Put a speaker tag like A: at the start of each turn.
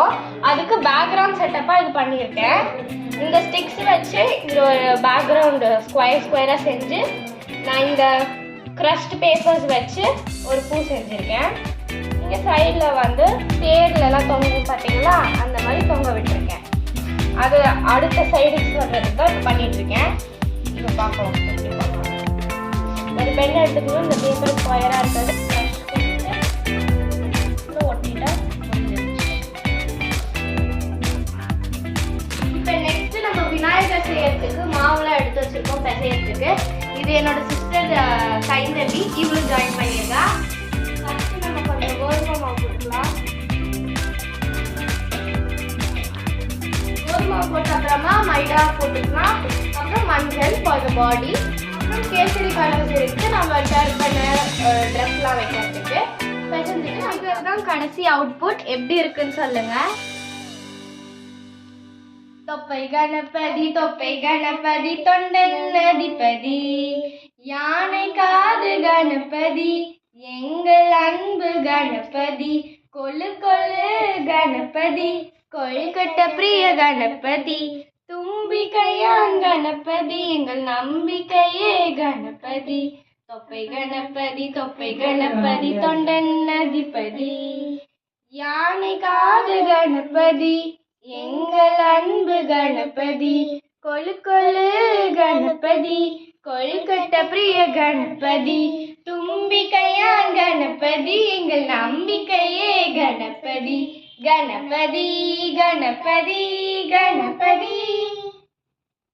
A: இருக்கும். அதுக்கு பேக்ரவுண்ட் செட்டப்பாக இது பண்ணியிருக்கேன். இந்த ஸ்டிக்ஸ் வச்சு இங்கே ஒரு பேக்ரவுண்டு ஸ்கொயராக செஞ்சு நான் இந்த க்ரஷ்ட் பேப்பர்ஸ் வச்சு ஒரு பூ செஞ்சுருக்கேன். இங்கே சைடில் வந்து தேர்லலாம் தொங்கும் பார்த்தீங்களா, அந்த மாதிரி தொங்க விட்டுருக்கேன். அது அடுத்த சைடுக்கு வர்றதுக்கு தான் பண்ணிகிட்ருக்கேன். இப்போ பார்க்கலாம் எப்படி பார்க்கலாம். ஒரு பென் எடுத்துக்கணும். இந்த பேப்பர் ஸ்கொயராக இருக்கிறது ஒட்டிட்டா இப்போ நெக்ஸ்ட் நம்ம விநாயகர் செய்யறதுக்கு மாவுலாம் எடுத்து வச்சிருக்கோம் பிசையறதுக்கு. இது என்னோட சிஸ்டர் சைந்தவி, இவளும் ஜாயின் பண்ணியிருக்கா. ஃபர்ஸ்ட் நம்ம கொஞ்சம் கோதுமை மாவு போட்டுக்கலாம். கோதுமை மாவு போட்ட அப்புறமா மைதா போட்டுக்கலாம். அப்புறம் மஞ்சள் ஃபார் த பாடி. அப்புறம் கேசரி கலர்ஸ் இருக்கு நம்ம டர்ன் பண்ண ட்ரெஸ்லாம் வைக்கிறதுக்கு. பெசஞ்சிட்டு அதுதான் கடைசி அவுட்புட். எப்படி இருக்குன்னு சொல்லுங்க. தொப்பை கணபதி தொப்பை கணபதி தொண்டன் அதிபதி யானை காது கணபதி எங்கள் அன்பு கணபதி கொழு கொழு கணபதி கொழுக்கட்ட பிரிய கணபதி தும்பிக்கையான் கணபதி எங்கள் நம்பிக்கையே கணபதி தொப்பை கணபதி தொண்டன் அதிபதி யானை காது கணபதி எங்கள் அன்பு கணபதி கொழு கொழு கணபதி கொழுக்கட்ட பிரிய கணபதி தும்பிக்கையான் கணபதி எங்கள் நம்பிக்கையே கணபதி கணபதி கணபதி கணபதி.